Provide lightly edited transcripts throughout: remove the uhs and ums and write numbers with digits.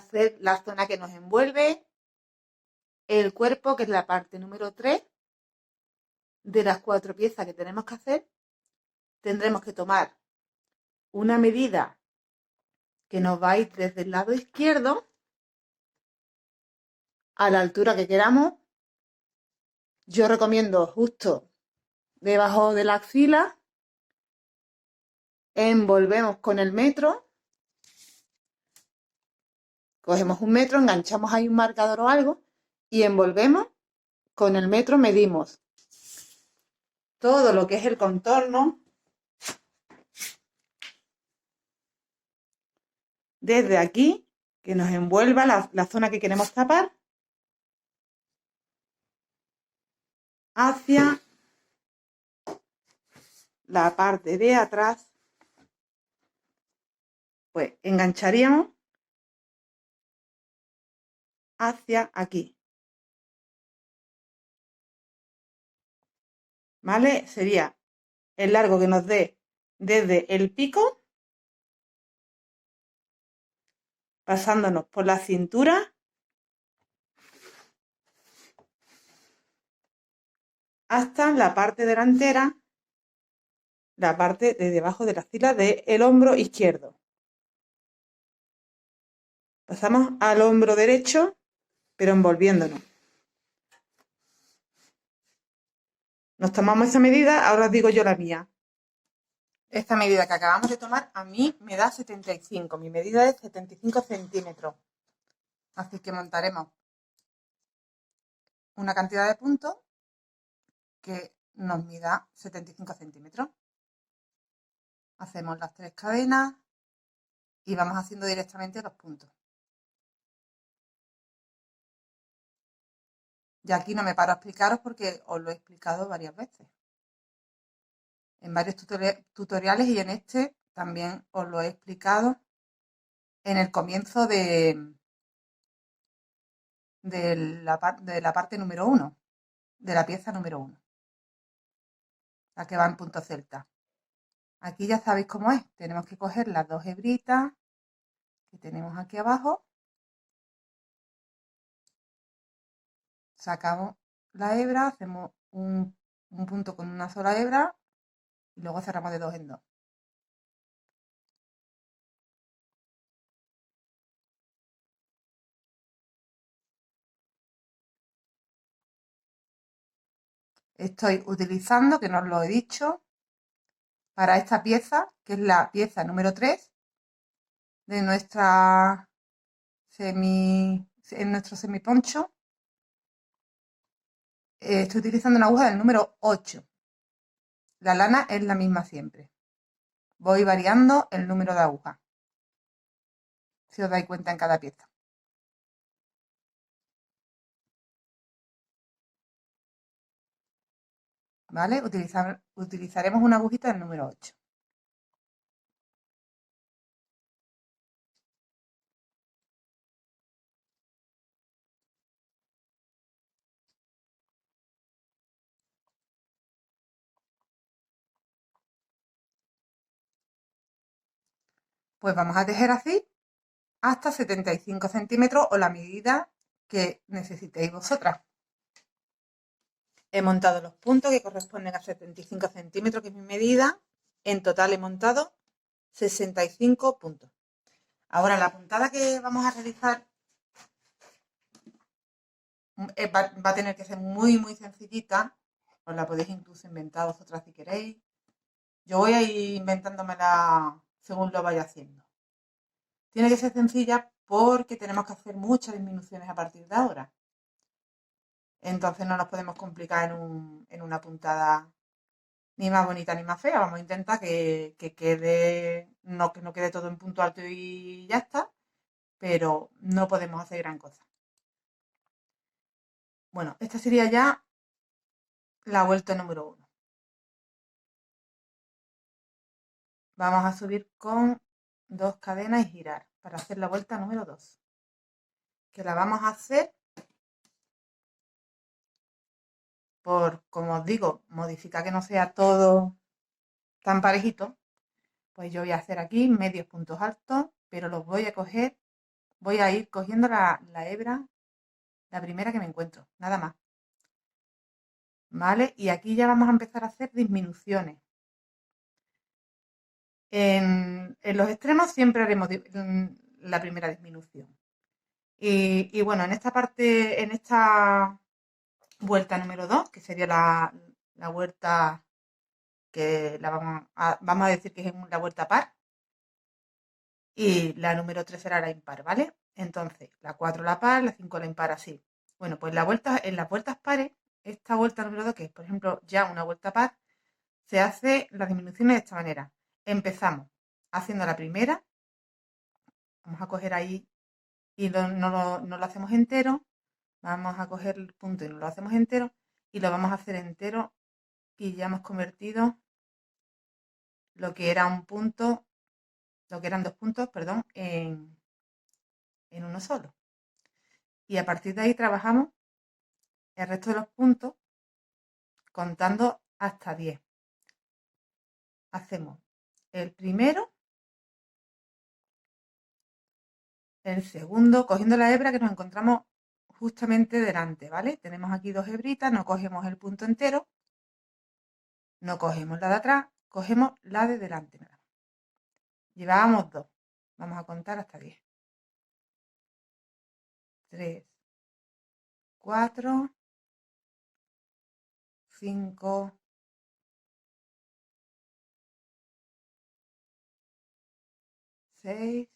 hacer la zona que nos envuelve, el cuerpo, que es la parte número 3 de las 4 piezas que tenemos que hacer. Tendremos que tomar una medida que nos va a ir desde el lado izquierdo a la altura que queramos. Yo recomiendo justo debajo de la axila. Envolvemos con el metro. Cogemos un metro, enganchamos ahí un marcador o algo y envolvemos. Con el metro medimos todo lo que es el contorno desde aquí, que nos envuelva la zona que queremos tapar, hacia la parte de atrás. Pues engancharíamos hacia aquí. ¿Vale? Sería el largo que nos dé desde el pico, pasándonos por la cintura hasta la parte delantera, la parte de debajo de la axila del hombro izquierdo. Pasamos al hombro derecho, pero envolviéndonos. Nos tomamos esa medida, ahora os digo yo la mía. Esta medida que acabamos de tomar a mí me da 75. Mi medida es 75 centímetros. Así que montaremos una cantidad de puntos que nos mida 75 centímetros. Hacemos las 3 cadenas y vamos haciendo directamente los puntos. Y aquí no me paro a explicaros porque os lo he explicado varias veces. En varios tutoriales y en este también os lo he explicado en el comienzo de la parte número 1, de la pieza número 1, la que va en punto celta. Aquí ya sabéis cómo es. Tenemos que coger las 2 hebritas que tenemos aquí abajo. Sacamos la hebra, hacemos un punto con una sola hebra y luego cerramos de 2 en 2. Estoy utilizando, que no os lo he dicho, para esta pieza, que es la pieza número 3 de nuestro semiponcho. Estoy utilizando una aguja del número 8. La lana es la misma siempre. Voy variando el número de agujas, si os dais cuenta en cada pieza. ¿Vale? Utilizaremos una agujita del número 8. Pues vamos a tejer así hasta 75 centímetros o la medida que necesitéis vosotras. He montado los puntos que corresponden a 75 centímetros, que es mi medida. En total he montado 65 puntos. Ahora la puntada que vamos a realizar va a tener que ser muy, muy sencillita. Os la podéis incluso inventar vosotras si queréis. Yo voy a ir inventándomela según lo vaya haciendo. Tiene que ser sencilla porque tenemos que hacer muchas disminuciones a partir de ahora. Entonces no nos podemos complicar en una puntada ni más bonita ni más fea. Vamos a intentar que no quede todo en punto alto y ya está, pero no podemos hacer gran cosa. Bueno, esta sería ya la vuelta número 1. Vamos a subir con 2 cadenas y girar para hacer la vuelta número 2, que la vamos a hacer por, como os digo, modificar que no sea todo tan parejito. Pues yo voy a hacer aquí medios puntos altos, pero los voy a coger voy a ir cogiendo la hebra, la primera que me encuentro, nada más. ¿Vale? Y aquí ya vamos a empezar a hacer disminuciones. En los extremos siempre haremos la primera disminución. Y bueno, en esta parte, en esta vuelta número 2, que sería la vuelta que vamos a decir que es la vuelta par, y la número 3 será la impar, ¿vale? Entonces, la 4 la par, la 5 la impar, así. Bueno, pues en las vueltas pares, esta vuelta número 2, que es, por ejemplo, ya una vuelta par, se hace las disminuciones de esta manera. Empezamos haciendo la primera, vamos a coger ahí y no lo hacemos entero, vamos a coger el punto y no lo hacemos entero, y lo vamos a hacer entero, y ya hemos convertido lo que era un punto, lo que eran dos puntos, perdón, en uno solo. Y a partir de ahí trabajamos el resto de los puntos contando hasta 10. Hacemos el primero, el segundo, cogiendo la hebra que nos encontramos justamente delante, ¿vale? Tenemos aquí dos hebritas, no cogemos el punto entero, no cogemos la de atrás, cogemos la de delante. Nada. Llevábamos dos. Vamos a contar hasta 10. 3, 4, 5, 6,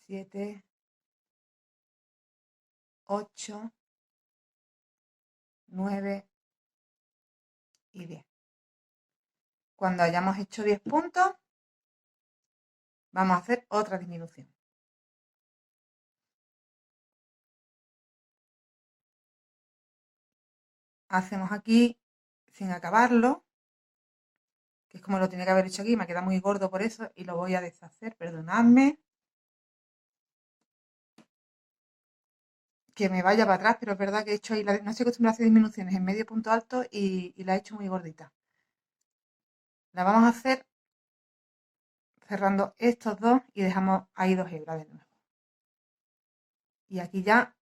7, 8, 9 y 10. Cuando hayamos hecho 10 puntos, vamos a hacer otra disminución. Hacemos aquí sin acabarlo, que es como lo tenía que haber hecho aquí, me queda muy gordo por eso y lo voy a deshacer, perdonadme. Que me vaya para atrás, pero es verdad que he hecho ahí, no estoy acostumbrada a hacer disminuciones en medio punto alto y la he hecho muy gordita. La vamos a hacer cerrando estos dos y dejamos ahí dos hebras de nuevo. Y aquí ya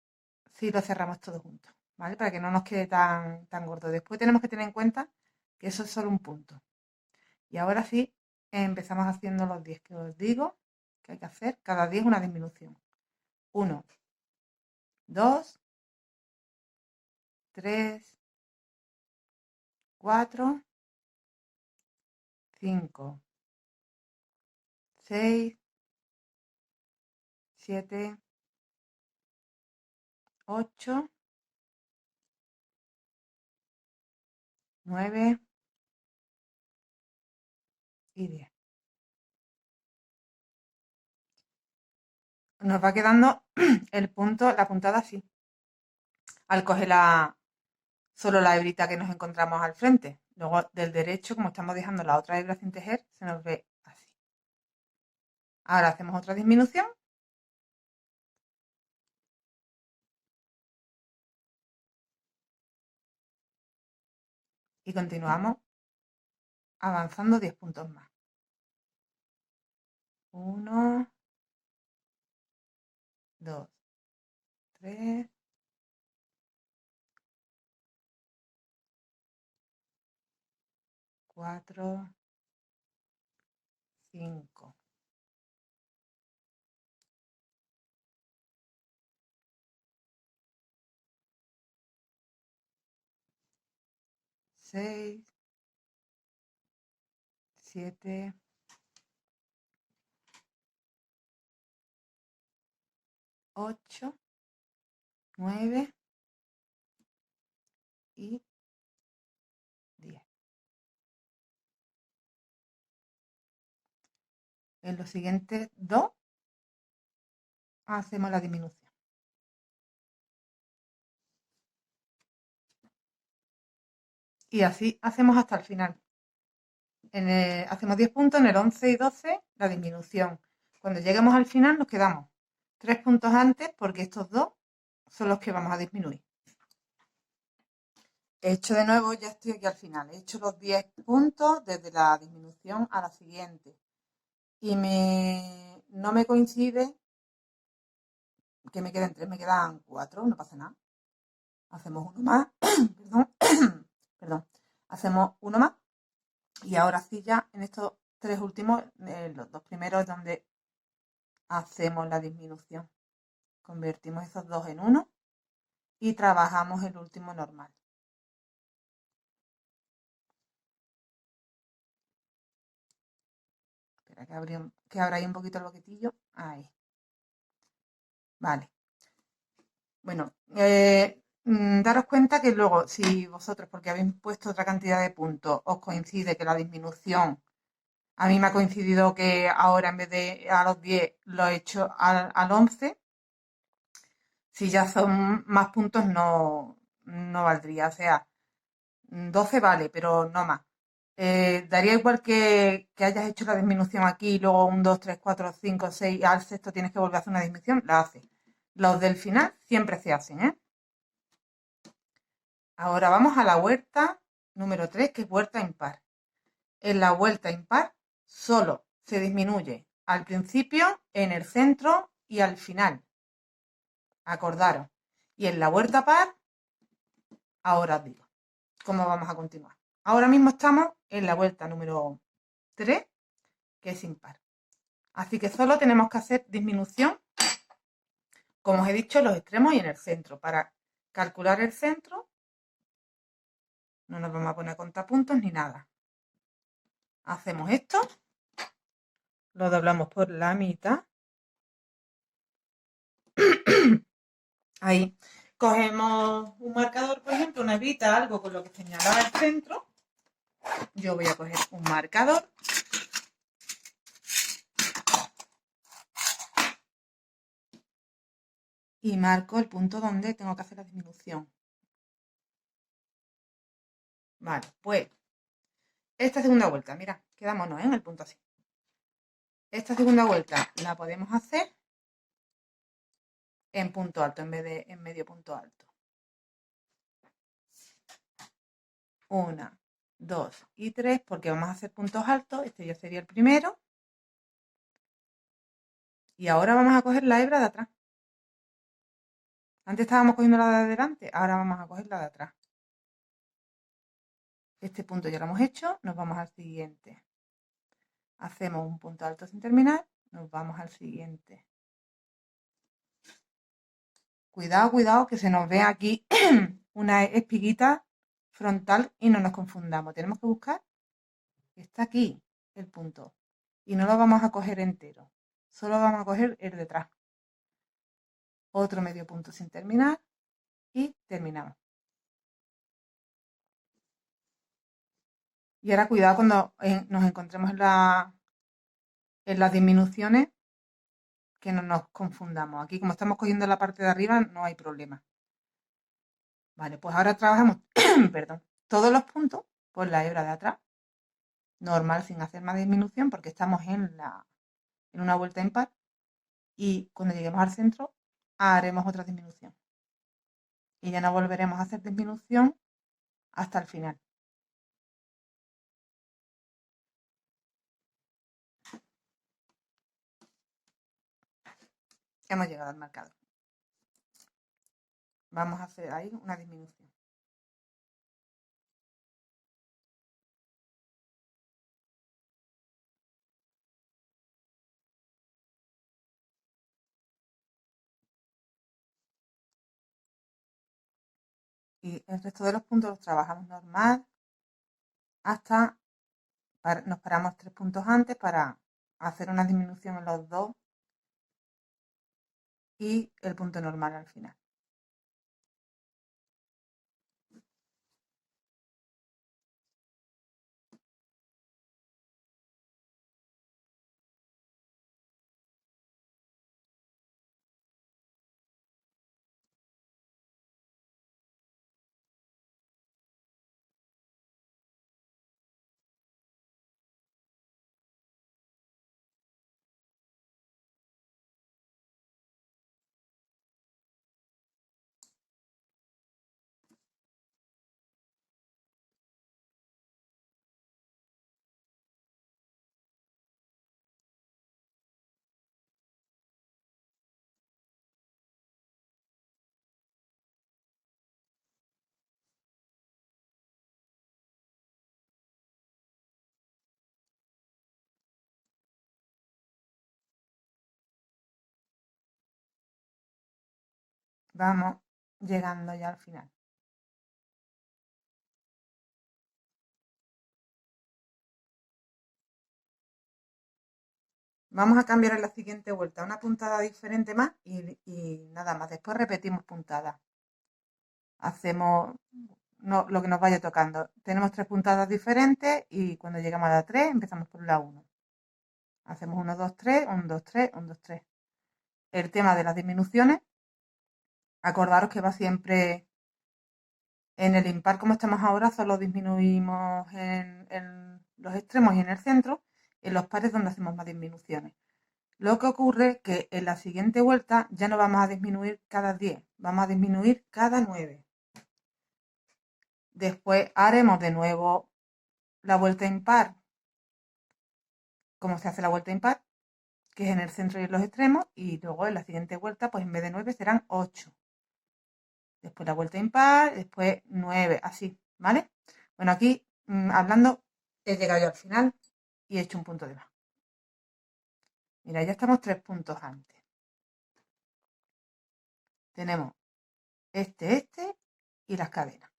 sí lo cerramos todo junto, ¿vale? Para que no nos quede tan gordo. Después tenemos que tener en cuenta que eso es solo un punto. Y ahora sí empezamos haciendo los 10 que os digo que hay que hacer. Cada 10 una disminución. 1, 2, 3, 4, 5, 6, 7, 8, 9 y 10. Nos va quedando el punto, la puntada así. Al coger solo la hebrita que nos encontramos al frente. Luego del derecho, como estamos dejando la otra hebra sin tejer, se nos ve así. Ahora hacemos otra disminución. Y continuamos avanzando 10 puntos más. 1, 2, 3, 4, 5, 6, 7, 8, 9 y 10. En los siguientes dos hacemos la disminución. Y así hacemos hasta el final. Hacemos 10 puntos, en el 11 y 12 la disminución. Cuando lleguemos al final nos quedamos 3 puntos antes porque estos dos son los que vamos a disminuir. He hecho de nuevo, ya estoy aquí al final. He hecho los 10 puntos desde la disminución a la siguiente. Y no me coincide que me queden 3, me quedan 4, no pasa nada. Hacemos uno más, perdón, perdón, hacemos uno más y ahora sí ya en estos 3 últimos, los 2 primeros es donde hacemos la disminución. Convertimos esos 2 en 1 y trabajamos el último normal. Espera que abra ahí un poquito el boquetillo. Ahí. Vale. Bueno, daros cuenta que luego, si vosotros, porque habéis puesto otra cantidad de puntos, os coincide que la disminución, a mí me ha coincidido que ahora en vez de a los 10 lo he hecho al 11, si ya son más puntos no valdría. O sea, 12 vale, pero no más. Daría igual que hayas hecho la disminución aquí y luego un 2, 3, 4, 5, 6 y al sexto tienes que volver a hacer una disminución, la haces. Los del final siempre se hacen, ¿eh? Ahora vamos a la vuelta número 3, que es vuelta impar. En la vuelta impar solo se disminuye al principio, en el centro y al final. Acordaros. Y en la vuelta par, ahora os digo cómo vamos a continuar. Ahora mismo estamos en la vuelta número 3, que es impar. Así que solo tenemos que hacer disminución, como os he dicho, en los extremos y en el centro. Para calcular el centro, no nos vamos a poner contapuntos ni nada. Hacemos esto, lo doblamos por la mitad. Ahí. Cogemos un marcador, por ejemplo, una hebita, algo con lo que señalar el centro. Yo voy a coger un marcador. Y marco el punto donde tengo que hacer la disminución. Vale, pues esta segunda vuelta, mira, quedámonos en el punto así. Esta segunda vuelta la podemos hacer en punto alto en vez de en medio punto alto. 1, 2 y 3, porque vamos a hacer puntos altos. Este ya sería el primero. Y ahora vamos a coger la hebra de atrás. Antes estábamos cogiendo la de adelante, ahora vamos a coger la de atrás. Este punto ya lo hemos hecho, nos vamos al siguiente. Hacemos un punto alto sin terminar, nos vamos al siguiente. Cuidado, cuidado, que se nos ve aquí una espiguita frontal y no nos confundamos. Tenemos que buscar, está aquí el punto. Y no lo vamos a coger entero, solo vamos a coger el detrás. Otro medio punto sin terminar y terminamos. Y ahora cuidado cuando nos encontremos en las disminuciones, que no nos confundamos. Aquí como estamos cogiendo la parte de arriba no hay problema. Vale, pues ahora trabajamos, perdón, todos los puntos por la hebra de atrás, normal sin hacer más disminución porque estamos en una vuelta impar y cuando lleguemos al centro haremos otra disminución. Y ya no volveremos a hacer disminución hasta el final. Hemos llegado al marcador. Vamos a hacer ahí una disminución. Y el resto de los puntos los trabajamos normal hasta, nos paramos 3 puntos antes para hacer una disminución en los dos y el punto normal al final. vamos llegando ya al final. Vamos a cambiar en la siguiente vuelta una puntada diferente más y nada más. Después repetimos puntadas. Hacemos lo que nos vaya tocando. Tenemos 3 puntadas diferentes y cuando llegamos a la 3 empezamos por la 1. Hacemos 1, 2, 3, 1, 2, 3, 1, 2, 3. El tema de las disminuciones, acordaros que va siempre en el impar como estamos ahora, solo disminuimos en los extremos y en el centro, en los pares donde hacemos más disminuciones. Lo que ocurre es que en la siguiente vuelta ya no vamos a disminuir cada 10, vamos a disminuir cada 9. Después haremos de nuevo la vuelta impar, como se hace la vuelta impar, que es en el centro y en los extremos, y luego en la siguiente vuelta, pues en vez de 9 serán 8. Después la vuelta impar, después 9, así, ¿vale? Bueno, aquí hablando, he llegado yo al final y he hecho un punto de más. Mira, ya estamos 3 puntos antes. Tenemos este y las cadenas.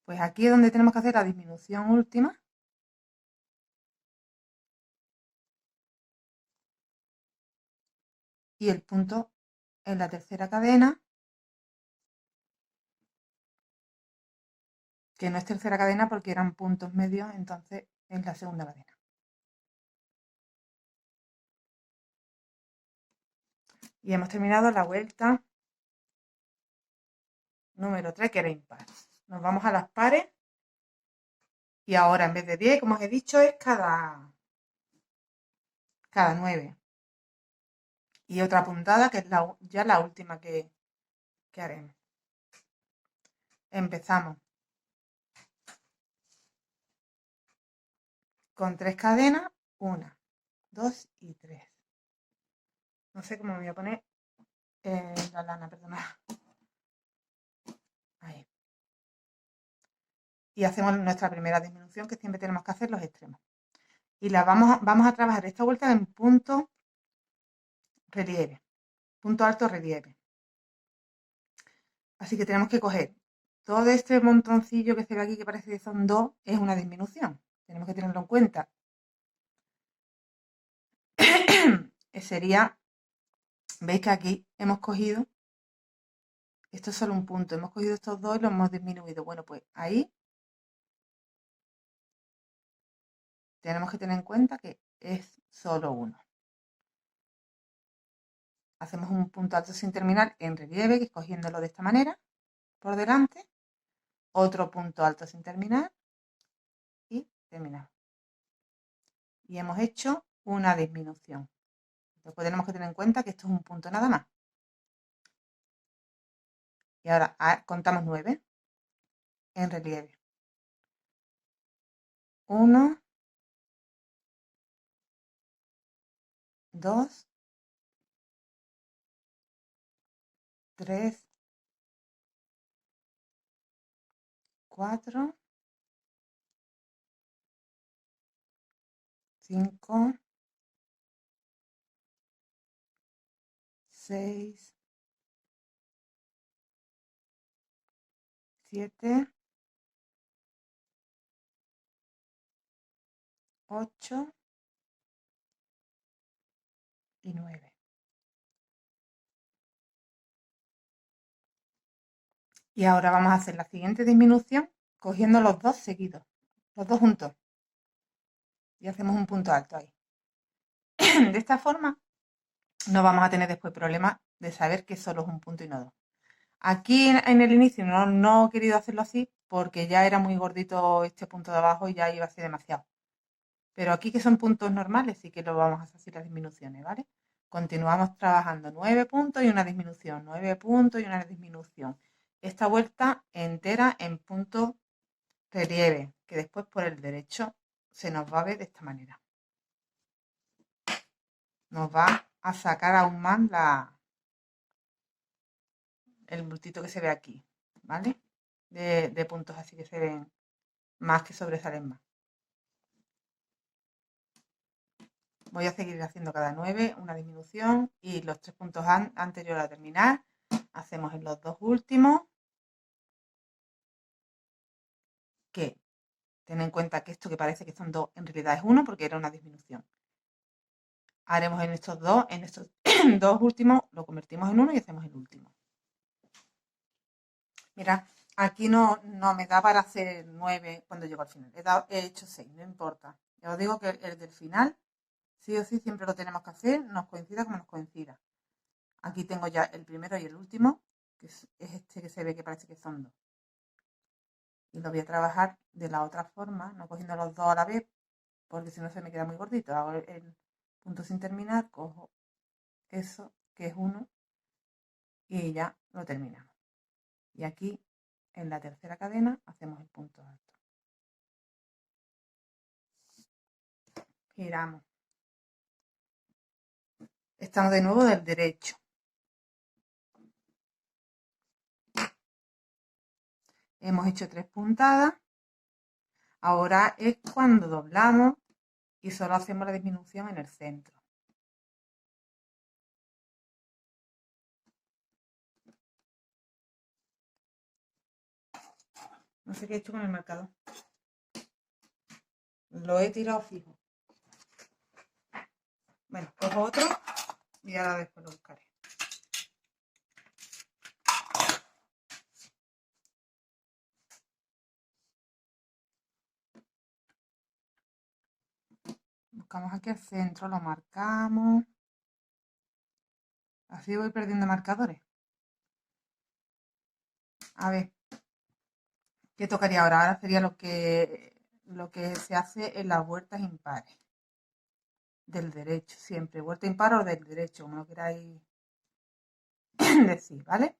Pues aquí es donde tenemos que hacer la disminución última. Y el punto en la tercera cadena, que no es tercera cadena porque eran puntos medios, entonces es la segunda cadena. Y hemos terminado la vuelta número 3, que era impar. Nos vamos a las pares. Y ahora en vez de 10, como os he dicho, es cada 9. Y otra puntada, que es ya la última que haremos. Empezamos con 3 cadenas, 1, 2 y 3. No sé cómo me voy a poner la lana, perdona. Ahí. Y hacemos nuestra primera disminución, que siempre tenemos que hacer los extremos. Y vamos a trabajar esta vuelta en punto relieve, punto alto relieve. Así que tenemos que coger todo este montoncillo que se ve aquí, que parece que son 2, es una disminución. Tenemos que tenerlo en cuenta. Sería, veis que aquí hemos cogido, esto es solo un punto, hemos cogido estos 2 y los hemos disminuido. Bueno, pues ahí tenemos que tener en cuenta que es solo uno. Hacemos un punto alto sin terminar en relieve, que es cogiéndolo de esta manera, por delante. Otro punto alto sin terminar y terminamos. Y hemos hecho una disminución. Después tenemos que tener en cuenta que esto es un punto nada más. Y ahora contamos 9 en relieve. 1, 2, 3, 4, 5, 6, 7, 8 y 9. Y ahora vamos a hacer la siguiente disminución cogiendo los 2 seguidos, los 2 juntos. Y hacemos un punto alto ahí. De esta forma no vamos a tener después problemas de saber que solo es un punto y no 2. Aquí en el inicio no he querido hacerlo así porque ya era muy gordito este punto de abajo y ya iba a ser demasiado. Pero aquí que son puntos normales sí que lo vamos a hacer las disminuciones, ¿vale? Continuamos trabajando 9 puntos y una disminución, 9 puntos y una disminución. Esta vuelta entera en punto relieve, que después por el derecho se nos va a ver de esta manera. Nos va a sacar aún más el bultito que se ve aquí, ¿vale? De puntos así que se ven más, que sobresalen más. Voy a seguir haciendo cada 9 una disminución y los 3 puntos anteriores a terminar hacemos en los dos últimos, que ten en cuenta que esto que parece que son dos, en realidad es uno porque era una disminución. Haremos en estos dos últimos, lo convertimos en uno y hacemos el último. Mira, aquí no me da para hacer 9 cuando llego al final. He hecho 6, no importa. Ya os digo que el del final, sí o sí, siempre lo tenemos que hacer, nos coincida como nos coincida. Aquí tengo ya el primero y el último, que es este que se ve que parece que son dos. Y lo voy a trabajar de la otra forma, no cogiendo los dos a la vez, porque si no se me queda muy gordito. Hago el punto sin terminar, cojo eso, que es uno, y ya lo terminamos. Y aquí, en la tercera cadena, hacemos el punto alto. Giramos. Estamos de nuevo del derecho. Hemos hecho 3 puntadas. Ahora es cuando doblamos y solo hacemos la disminución en el centro. No sé qué he hecho con el marcador. Lo he tirado fijo. Bueno, cojo otro y ahora después lo buscaré. Buscamos aquí el centro, lo marcamos. Así voy perdiendo marcadores. A ver, ¿qué tocaría ahora? Ahora sería lo que se hace en las vueltas impares. Del derecho, siempre. Vuelta impar o del derecho, como lo queráis decir, ¿vale?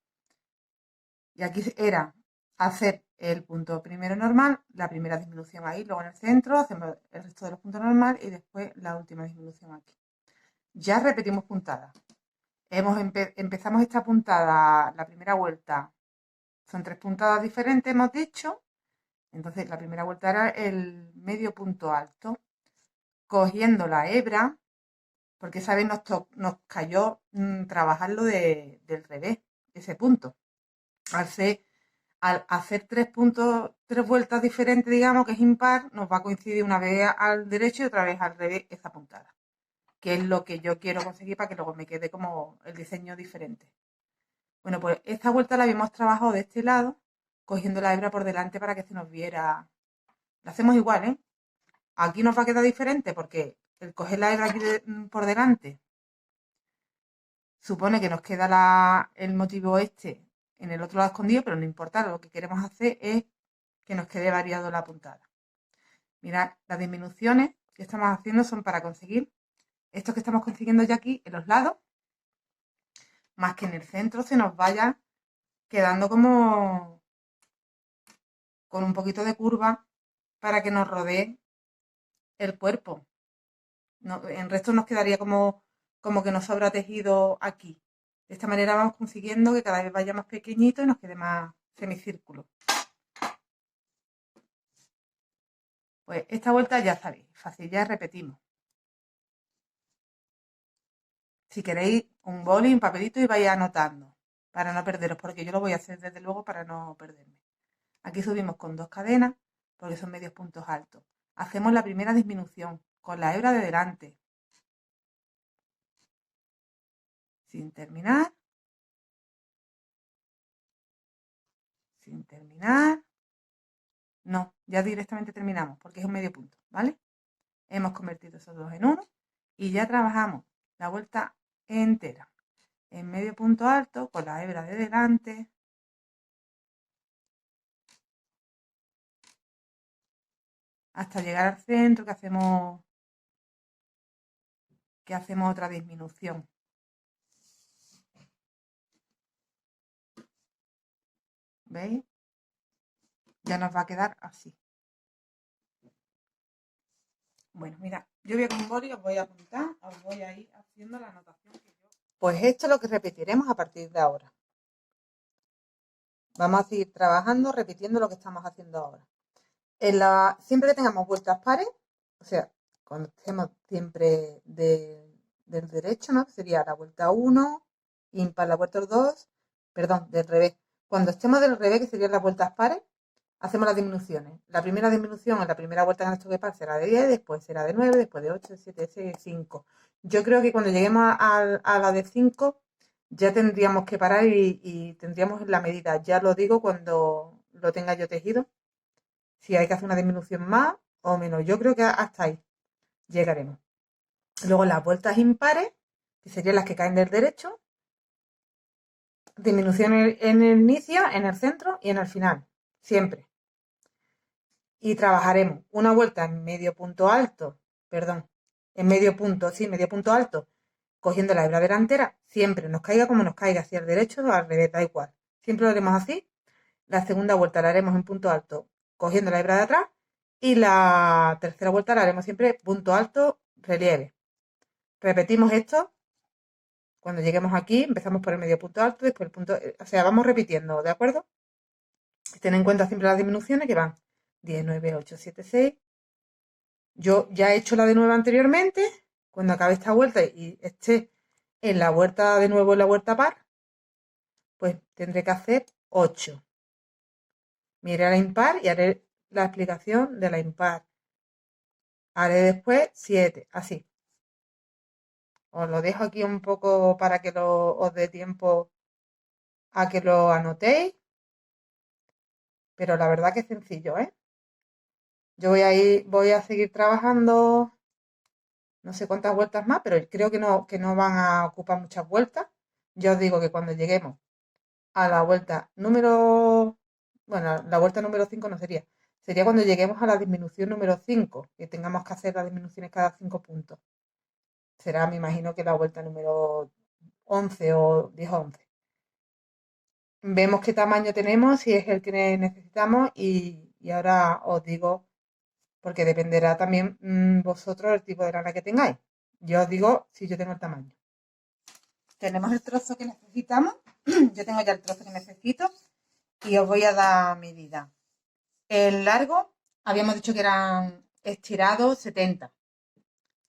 Y aquí era hacer el punto primero normal, la primera disminución ahí, luego en el centro, hacemos el resto de los puntos normal y después la última disminución aquí. Ya repetimos puntada. Empezamos esta puntada, la primera vuelta, son 3 puntadas diferentes, hemos dicho. Entonces la primera vuelta era el medio punto alto, cogiendo la hebra, porque esa vez nos cayó trabajarlo del revés, ese punto. Al hacer 3 puntos, 3 vueltas diferentes, digamos, que es impar, nos va a coincidir una vez al derecho y otra vez al revés esa puntada, que es lo que yo quiero conseguir para que luego me quede como el diseño diferente. Bueno, pues esta vuelta la habíamos trabajado de este lado, cogiendo la hebra por delante para que se nos viera. La hacemos igual, ¿eh? Aquí nos va a quedar diferente porque el coger la hebra aquí por delante supone que nos queda el motivo este en el otro lado escondido, pero no importa, lo que queremos hacer es que nos quede variado la puntada. Mirad, las disminuciones que estamos haciendo son para conseguir esto que estamos consiguiendo ya aquí en los lados, más que en el centro se nos vaya quedando como con un poquito de curva para que nos rodee el cuerpo. No, en resto nos quedaría como que nos sobra tejido aquí. De esta manera vamos consiguiendo que cada vez vaya más pequeñito y nos quede más semicírculo. Pues esta vuelta ya sabéis, fácil, ya repetimos. Si queréis un boli, un papelito y vais anotando para no perderos, porque yo lo voy a hacer desde luego para no perderme. Aquí subimos con 2 cadenas porque son medios puntos altos. Hacemos la primera disminución con la hebra de delante, sin terminar, sin terminar. No, ya directamente terminamos porque es un medio punto, ¿vale? Hemos convertido esos dos en uno y ya trabajamos la vuelta entera en medio punto alto con la hebra de delante. Hasta llegar al centro que hacemos otra disminución. ¿Veis? Ya nos va a quedar así. Bueno, mira, yo voy a con un boli, os voy a apuntar, os voy a ir haciendo la anotación que yo... Pues esto es lo que repetiremos a partir de ahora. Vamos a seguir trabajando, repitiendo lo que estamos haciendo ahora. Siempre que tengamos vueltas pares, o sea, cuando estemos siempre del derecho, ¿no? Sería la vuelta 1, impar la vuelta 2, perdón, del revés. Cuando estemos del revés, que serían las vueltas pares, hacemos las disminuciones. La primera disminución en la primera vuelta que nos toque par será de 10, después será de 9, después de 8, 7, 6, 5. Yo creo que cuando lleguemos a la de 5 ya tendríamos que parar y tendríamos la medida. Ya lo digo cuando lo tenga yo tejido. Si hay que hacer una disminución más o menos. Yo creo que hasta ahí llegaremos. Luego las vueltas impares, que serían las que caen del derecho. Disminución en el inicio, en el centro y en el final. Siempre. Y trabajaremos una vuelta en medio punto alto, perdón, en medio punto, sí, medio punto alto, cogiendo la hebra delantera, siempre nos caiga como nos caiga, hacia el derecho o al revés, da igual. Siempre lo haremos así. La segunda vuelta la haremos en punto alto, cogiendo la hebra de atrás. Y la tercera vuelta la haremos siempre punto alto, relieve. Repetimos esto. Cuando lleguemos aquí, empezamos por el medio punto alto, después el punto, o sea, vamos repitiendo, ¿de acuerdo? Ten en cuenta siempre las disminuciones que van 10, 9, 8, 7, 6. Yo ya he hecho la de 9 anteriormente. Cuando acabe esta vuelta y esté en la vuelta de nuevo en la vuelta par, pues tendré que hacer 8. Miré a la impar y haré la explicación de la impar. Haré después 7, así. Os lo dejo aquí un poco para que os dé tiempo a que lo anotéis. Pero la verdad que es sencillo, ¿eh? Yo voy a seguir trabajando no sé cuántas vueltas más, pero creo que no van a ocupar muchas vueltas. Ya os digo que cuando lleguemos a la vuelta número, bueno, la vuelta número 5 no sería, sería cuando lleguemos a la disminución número 5, que tengamos que hacer las disminuciones cada 5 puntos. Será, me imagino, que la vuelta número 11 o 10 o 11. Vemos qué tamaño tenemos, si es el que necesitamos y ahora os digo, porque dependerá también vosotros el tipo de lana que tengáis. Yo os digo si yo tengo el tamaño. Tenemos el trozo que necesitamos. Yo tengo ya el trozo que necesito y os voy a dar medida. El largo, habíamos dicho que eran estirados 70.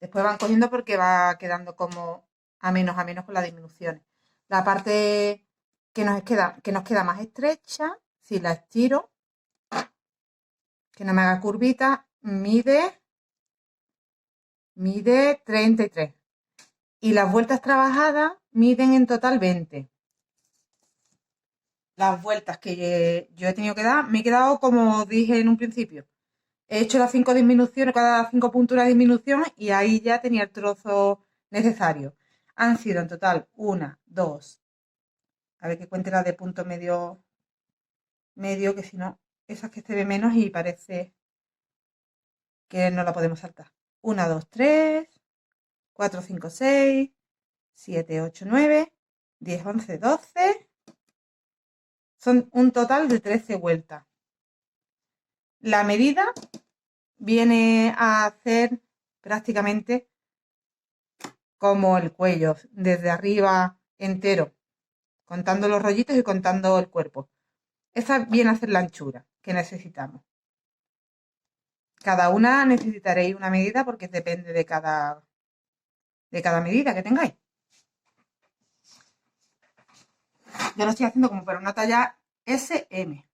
Después van cogiendo porque va quedando como a menos con las disminuciones. La parte que nos queda más estrecha, si la estiro, que no me haga curvita, mide 33. Y las vueltas trabajadas miden en total 20. Las vueltas que yo he tenido que dar, me he quedado como dije en un principio. He hecho las 5 disminuciones, cada 5 puntos una disminución y ahí ya tenía el trozo necesario. Han sido en total 1, 2, a ver que cuente la de punto medio, que si no, esas que se ve menos y parece que no la podemos saltar. 1, 2, 3, 4, 5, 6, 7, 8, 9, 10, 11, 12. Son un total de 13 vueltas. La medida viene a hacer prácticamente como el cuello, desde arriba entero, contando los rollitos y contando el cuerpo. Esa viene a ser la anchura que necesitamos. Cada una necesitaréis una medida porque depende de cada medida que tengáis. Yo lo estoy haciendo como para una talla SM.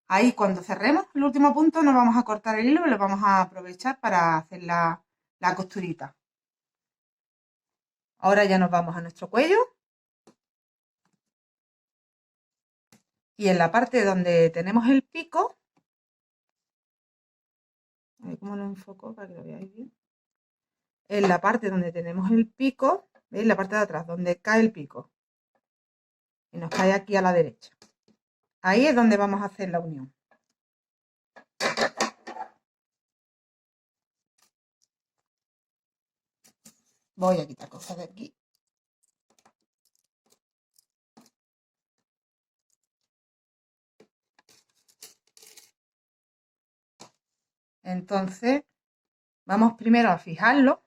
Ahí cuando cerremos el último punto nos vamos a cortar el hilo y lo vamos a aprovechar para hacer la costurita. Ahora ya nos vamos a nuestro cuello. Y en la parte donde tenemos el pico, a ver cómo lo enfoco para que lo veáis bien. En la parte donde tenemos el pico, ¿veis? La parte de atrás, donde cae el pico. Y nos cae aquí a la derecha. Ahí es donde vamos a hacer la unión. Voy a quitar cosas de aquí. Entonces, vamos primero a fijarlo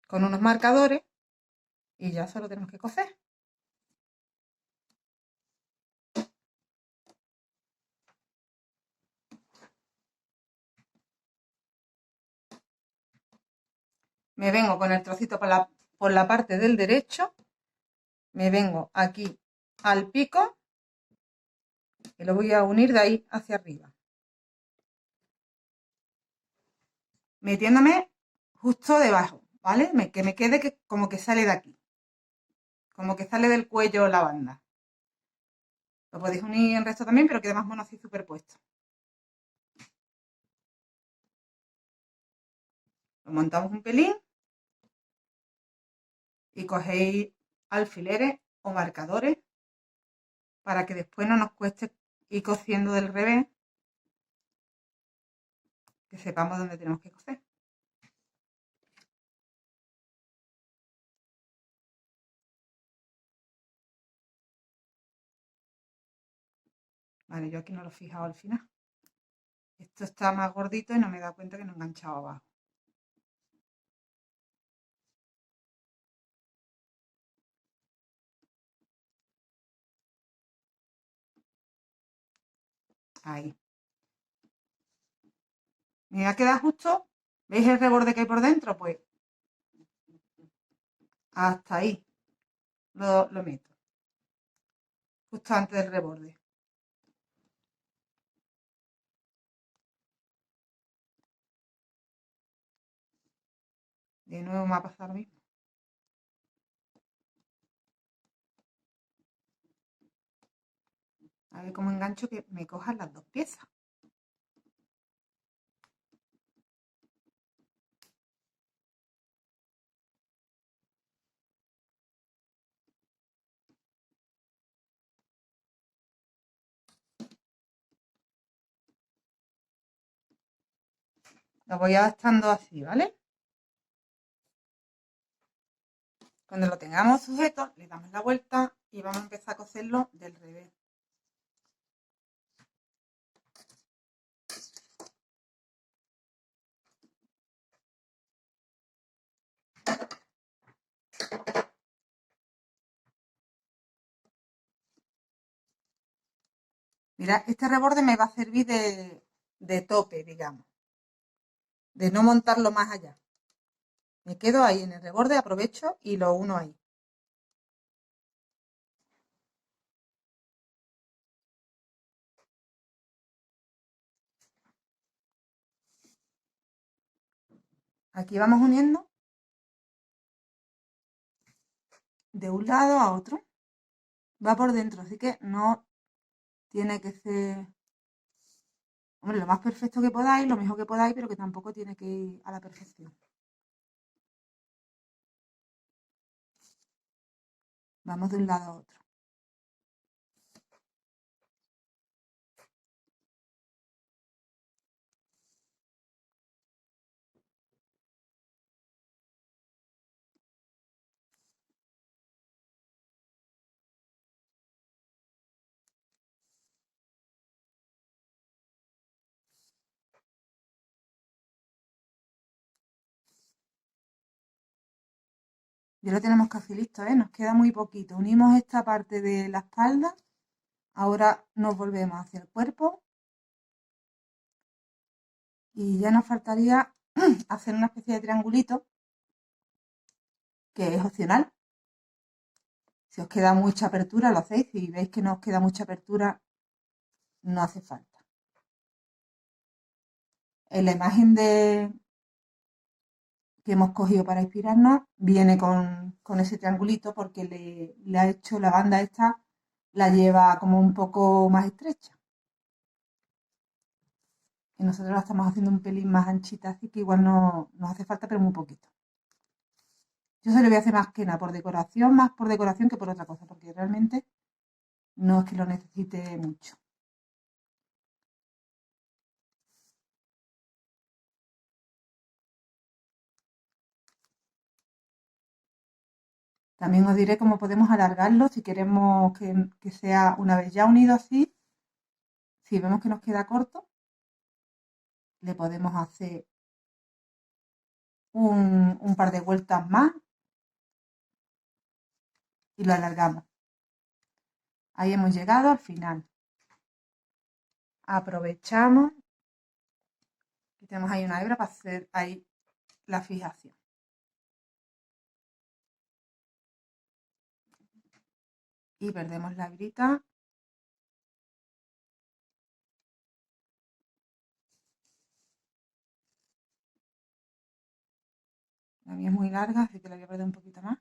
con unos marcadores y ya solo tenemos que coser. Me vengo con el trocito por la parte del derecho, me vengo aquí al pico y lo voy a unir de ahí hacia arriba, metiéndome justo debajo, ¿vale? Que me quede como que sale de aquí, como que sale del cuello la banda. Lo podéis unir en resto también, pero queda más mono así superpuesto. Lo montamos un pelín y cogéis alfileres o marcadores para que después no nos cueste ir cosiendo del revés, que sepamos dónde tenemos que coser. Vale, yo aquí no lo he fijado al final. Esto está más gordito y no me he dado cuenta que no he enganchado abajo. Ahí. Me va a quedar justo. ¿Veis el reborde que hay por dentro? Pues hasta ahí lo meto. Justo antes del reborde. De nuevo me va a pasar lo mismo. A ver cómo engancho que me cojan las dos piezas. Lo voy adaptando así, ¿vale? Cuando lo tengamos sujeto, le damos la vuelta y vamos a empezar a coserlo del revés. Mirad, este reborde me va a servir de tope, digamos. De no montarlo más allá. Me quedo ahí en el reborde, aprovecho y lo uno ahí. Aquí vamos uniendo de un lado a otro. Va por dentro, así que no tiene que ser, hombre, lo más perfecto que podáis, lo mejor que podáis, pero que tampoco tiene que ir a la perfección. Vamos de un lado a otro. Ya lo tenemos casi listo, ¿eh? Nos queda muy poquito. Unimos esta parte de la espalda. Ahora nos volvemos hacia el cuerpo. Y ya nos faltaría hacer una especie de triangulito, que es opcional. Si os queda mucha apertura, lo hacéis. Si veis que no os queda mucha apertura, no hace falta. En la imagen que hemos cogido para inspirarnos viene con ese triangulito porque le ha hecho la banda esta, la lleva como un poco más estrecha. Y nosotros la estamos haciendo un pelín más anchita, así que igual no nos hace falta, pero muy poquito. Yo se lo voy a hacer más que nada por decoración, más por decoración que por otra cosa, porque realmente no es que lo necesite mucho. También os diré cómo podemos alargarlo si queremos que sea una vez ya unido así. Si vemos que nos queda corto, le podemos hacer un par de vueltas más y lo alargamos. Ahí hemos llegado al final. Aprovechamos y tenemos ahí una hebra para hacer ahí la fijación. y perdemos la hebrita. La mía es muy larga, así que la voy a perder un poquito más.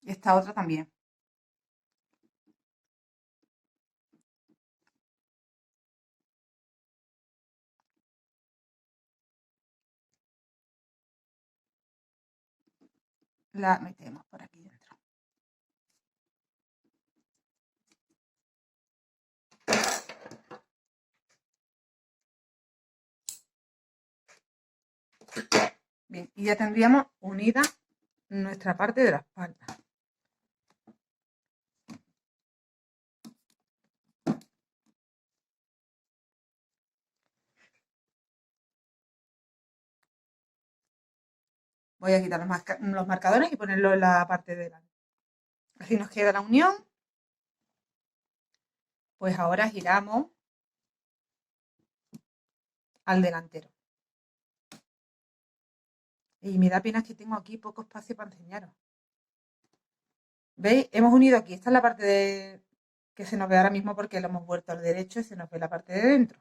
Y esta otra también. La metemos por aquí dentro. Bien, y ya tendríamos unida nuestra parte de la espalda. Voy a quitar los marcadores y ponerlo en la parte de delante. Así nos queda la unión. Pues ahora giramos al delantero. Y me da pena que tengo aquí poco espacio para enseñaros. ¿Veis? Hemos unido aquí. Esta es la parte que se nos ve ahora mismo porque lo hemos vuelto al derecho y se nos ve la parte de dentro.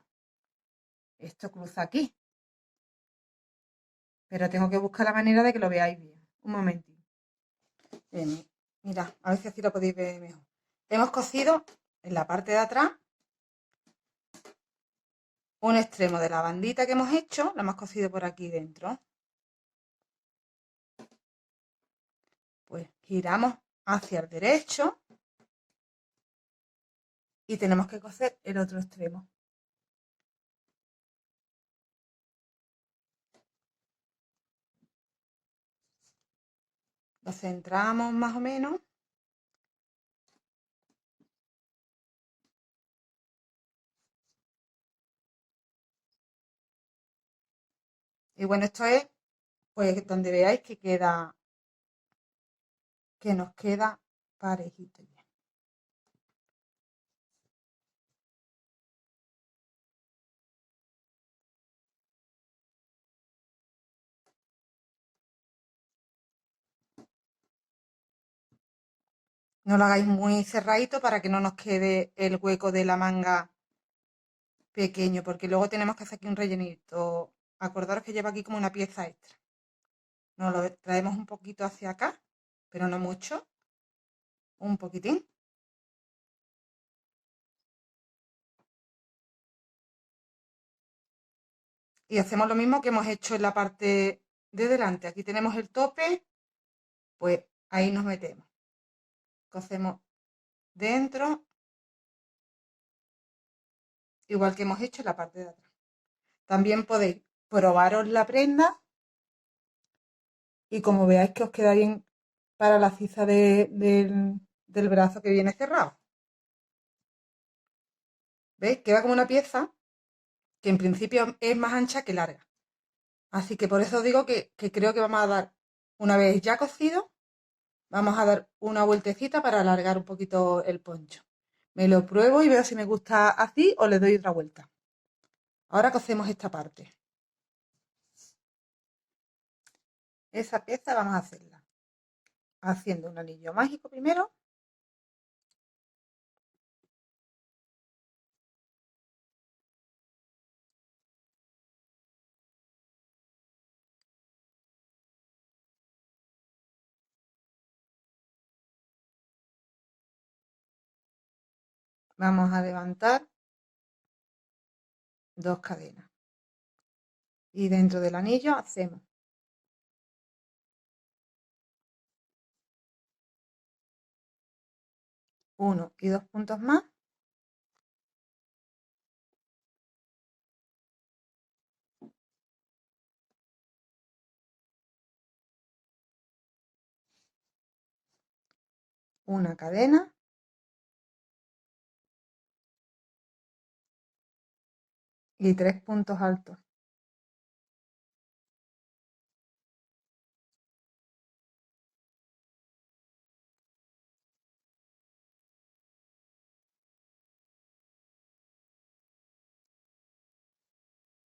Esto cruza aquí. Pero tengo que buscar la manera de que lo veáis bien. Un momentito. Bien, mirad, a ver si así lo podéis ver mejor. Hemos cosido en la parte de atrás un extremo de la bandita que hemos hecho, lo hemos cosido por aquí dentro. Pues giramos hacia el derecho y tenemos que coser el otro extremo. Lo centramos más o menos. Y bueno, esto es pues donde veáis que queda, que nos queda parejito ya. No lo hagáis muy cerradito para que no nos quede el hueco de la manga pequeño, porque luego tenemos que hacer aquí un rellenito. Acordaros que lleva aquí como una pieza extra. Nos lo traemos un poquito hacia acá, pero no mucho. Un poquitín. Y hacemos lo mismo que hemos hecho en la parte de delante. Aquí tenemos el tope, pues ahí nos metemos. Cosemos dentro, igual que hemos hecho en la parte de atrás. También podéis probaros la prenda y como veáis que os queda bien para la ciza del brazo que viene cerrado. ¿Veis? Queda como una pieza que en principio es más ancha que larga. Así que por eso digo que creo que vamos a dar, una vez ya cocido, vamos a dar una vueltecita para alargar un poquito el poncho. Me lo pruebo y veo si me gusta así o le doy otra vuelta. Ahora cosemos esta parte. Esa pieza vamos a hacerla haciendo un anillo mágico primero. Vamos a levantar 2 cadenas. Y dentro del anillo hacemos 1 y 2 puntos más. Una cadena. Y 3 puntos altos.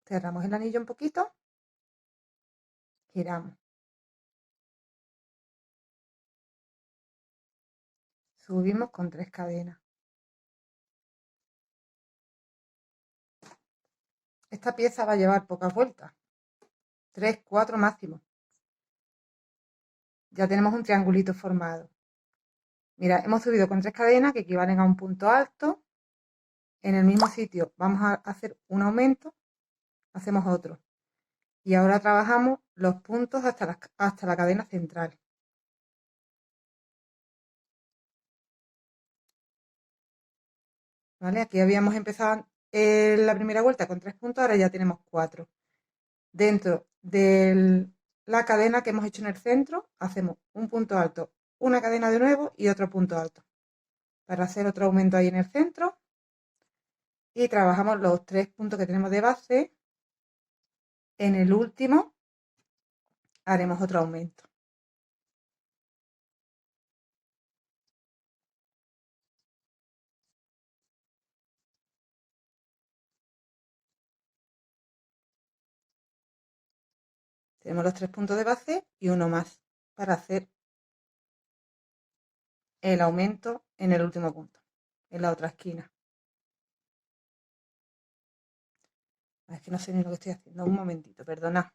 cerramos el anillo un poquito, giramos, subimos con 3 cadenas. Esta pieza va a llevar pocas vueltas, 3, 4 máximo. Ya tenemos un triangulito formado. Mira, hemos subido con 3 cadenas que equivalen a un punto alto. En el mismo sitio vamos a hacer un aumento, hacemos otro. Y ahora trabajamos los puntos hasta la cadena central. ¿Vale? Aquí habíamos empezado en la primera vuelta con 3 puntos, ahora ya tenemos 4. Dentro de la cadena que hemos hecho en el centro, hacemos un punto alto, una cadena de nuevo y otro punto alto. Para hacer otro aumento ahí en el centro. Y trabajamos los 3 puntos que tenemos de base. En el último haremos otro aumento. Tenemos los 3 puntos de base y uno más para hacer el aumento en el último punto, en la otra esquina. Es que no sé ni lo que estoy haciendo. Un momentito, perdonad.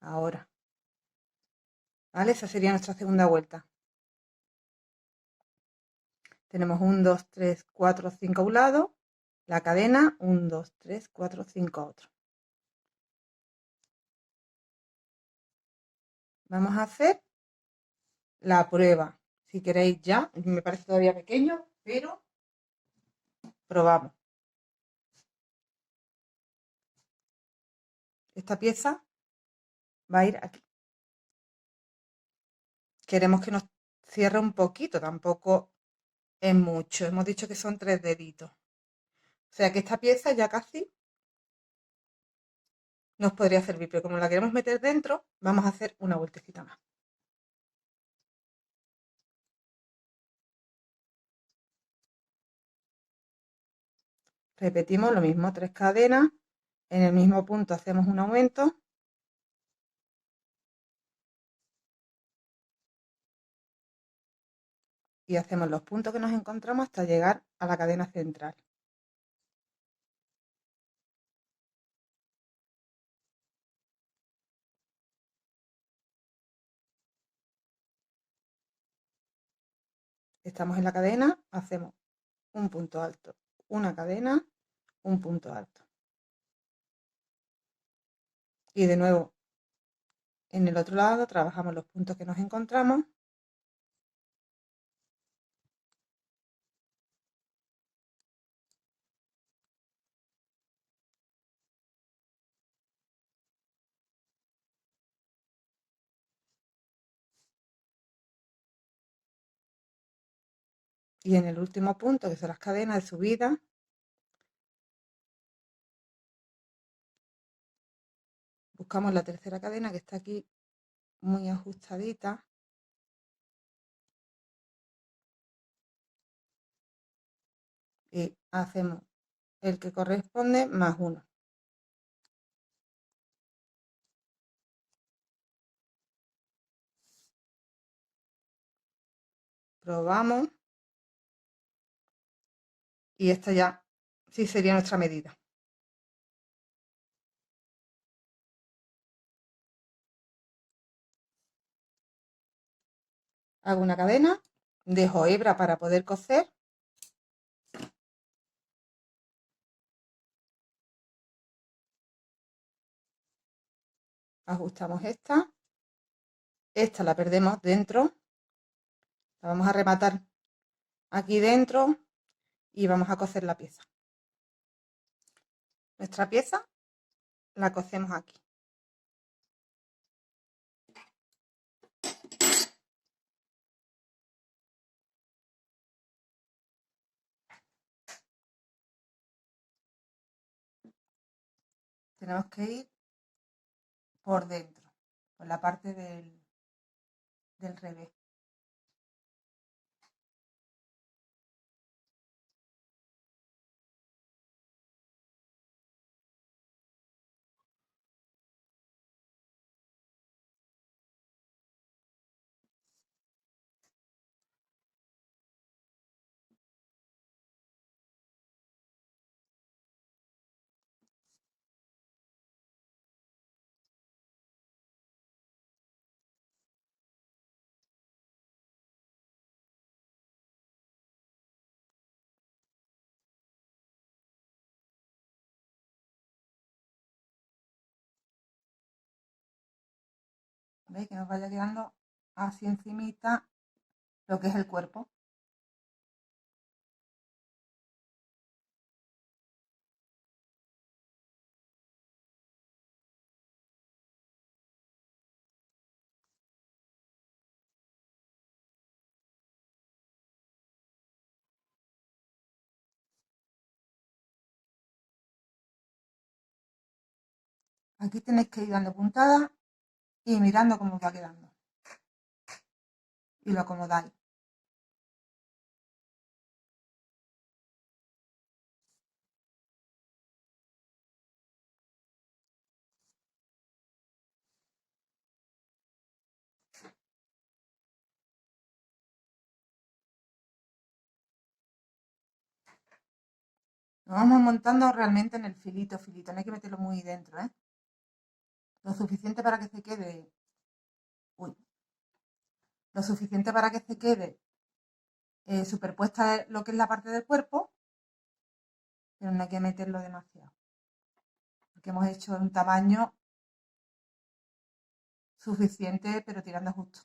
Ahora. ¿Vale? Esa sería nuestra segunda vuelta. Tenemos 1, 2, 3, 4, 5 a un lado. La cadena, 1, 2, 3, 4, 5 a otro. Vamos a hacer la prueba. Si queréis ya, me parece todavía pequeño, pero probamos. Esta pieza va a ir aquí. Queremos que nos cierre un poquito, tampoco es mucho. Hemos dicho que son 3 deditos. O sea que esta pieza ya casi nos podría servir, pero como la queremos meter dentro, vamos a hacer una vueltecita más. Repetimos lo mismo, 3 cadenas, en el mismo punto hacemos un aumento y hacemos los puntos que nos encontramos hasta llegar a la cadena central. Estamos en la cadena, hacemos un punto alto, una cadena, un punto alto. Y de nuevo, en el otro lado trabajamos los puntos que nos encontramos. Y en el último punto, que son las cadenas de subida, buscamos la tercera cadena que está aquí muy ajustadita. Y hacemos el que corresponde más 1. Probamos. Y esta ya sí sería nuestra medida. Hago una cadena, dejo hebra para poder coser. Ajustamos esta. Esta la perdemos dentro. La vamos a rematar aquí dentro y vamos a coser la pieza. Nuestra pieza la cosemos aquí. Tenemos que ir por dentro, por la parte del revés. ¿Veis? Que nos vaya quedando así encimita lo que es el cuerpo. Aquí tenéis que ir dando puntadas y mirando cómo os va quedando. Y lo acomodáis. Lo vamos montando realmente en el filito, no hay que meterlo muy dentro, ¿eh? Lo suficiente para que se quede, uy, lo suficiente para que se quede superpuesta lo que es la parte del cuerpo, pero no hay que meterlo demasiado, porque hemos hecho un tamaño suficiente, pero tirando justo.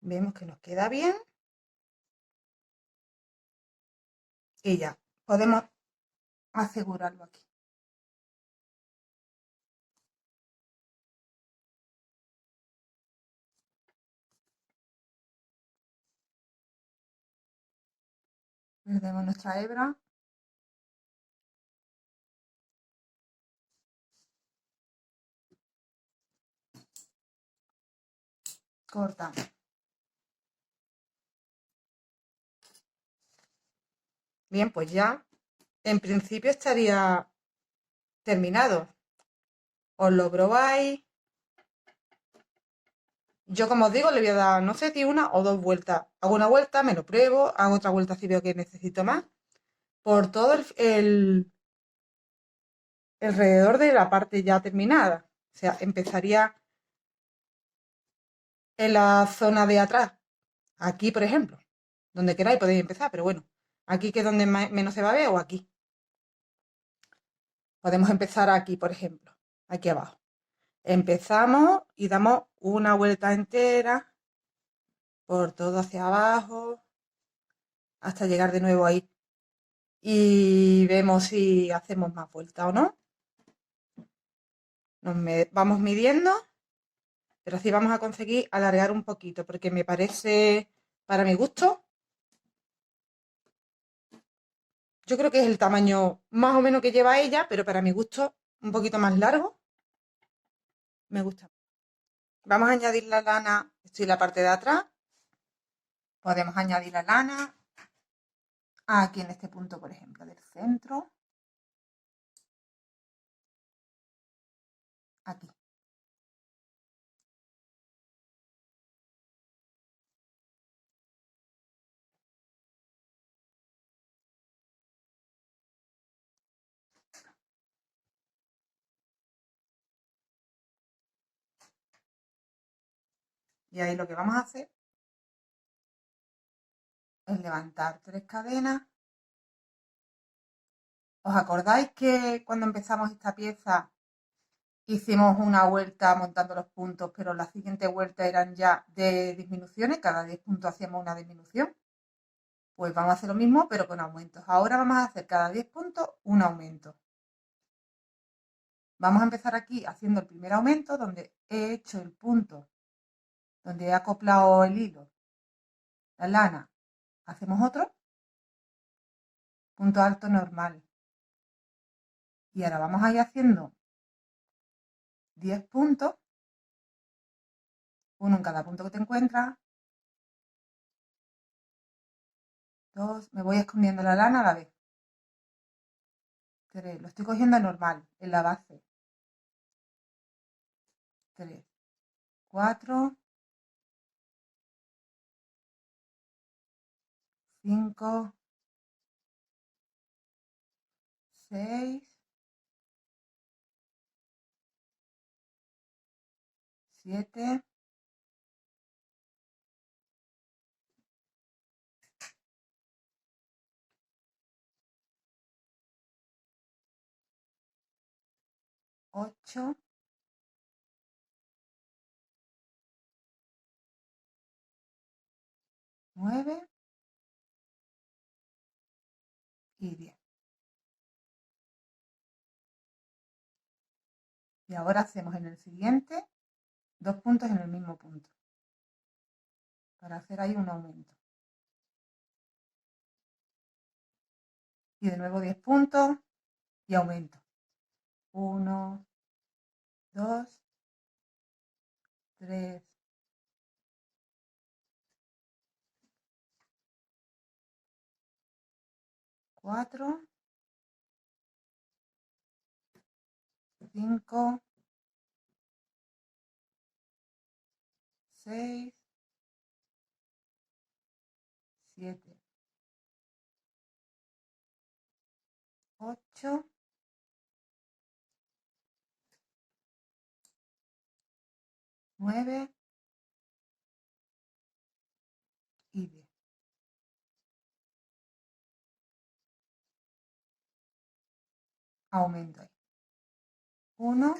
Vemos que nos queda bien y ya podemos asegurarlo aquí. Perdemos nuestra hebra. Cortamos. Bien, pues ya en principio estaría terminado. Os lo probáis. Yo, como os digo, le voy a dar, no sé si una o dos vueltas. Hago una vuelta, me lo pruebo, hago otra vuelta si veo que necesito más. Por todo alrededor de la parte ya terminada. O sea, empezaría en la zona de atrás. Aquí, por ejemplo. Donde queráis podéis empezar, pero bueno. Aquí que es donde menos se va a ver o aquí. Podemos empezar aquí, por ejemplo. Aquí abajo. Empezamos y damos una vuelta entera por todo hacia abajo hasta llegar de nuevo ahí. Y vemos si hacemos más vueltas o no. Vamos midiendo, pero así vamos a conseguir alargar un poquito, porque me parece, para mi gusto, yo creo que es el tamaño más o menos que lleva ella, pero para mi gusto un poquito más largo. Me gusta. Vamos a añadir la lana, estoy en la parte de atrás. Podemos añadir la lana aquí en este punto, por ejemplo, del centro. Aquí. Y ahí lo que vamos a hacer es levantar 3 cadenas. ¿Os acordáis que cuando empezamos esta pieza hicimos una vuelta montando los puntos, pero las siguientes vueltas eran ya de disminuciones? Cada 10 puntos hacíamos una disminución. Pues vamos a hacer lo mismo, pero con aumentos. Ahora vamos a hacer cada 10 puntos un aumento. Vamos a empezar aquí haciendo el primer aumento, donde he hecho el punto, donde he acoplado el hilo, la lana. Hacemos otro, punto alto normal. Y ahora vamos a ir haciendo 10 puntos, uno en cada punto que te encuentras. Dos, me voy escondiendo la lana a la vez. 3, lo estoy cogiendo normal, en la base. 3, 4, 5, 6, 7, 8, 9 y 10. Y ahora hacemos en el siguiente 2 puntos en el mismo punto, para hacer ahí un aumento. Y de nuevo 10 puntos y aumento. 1, 2, 3, 4, 5, 6, 7, 8, 9 y 10. Aumento ahí. 1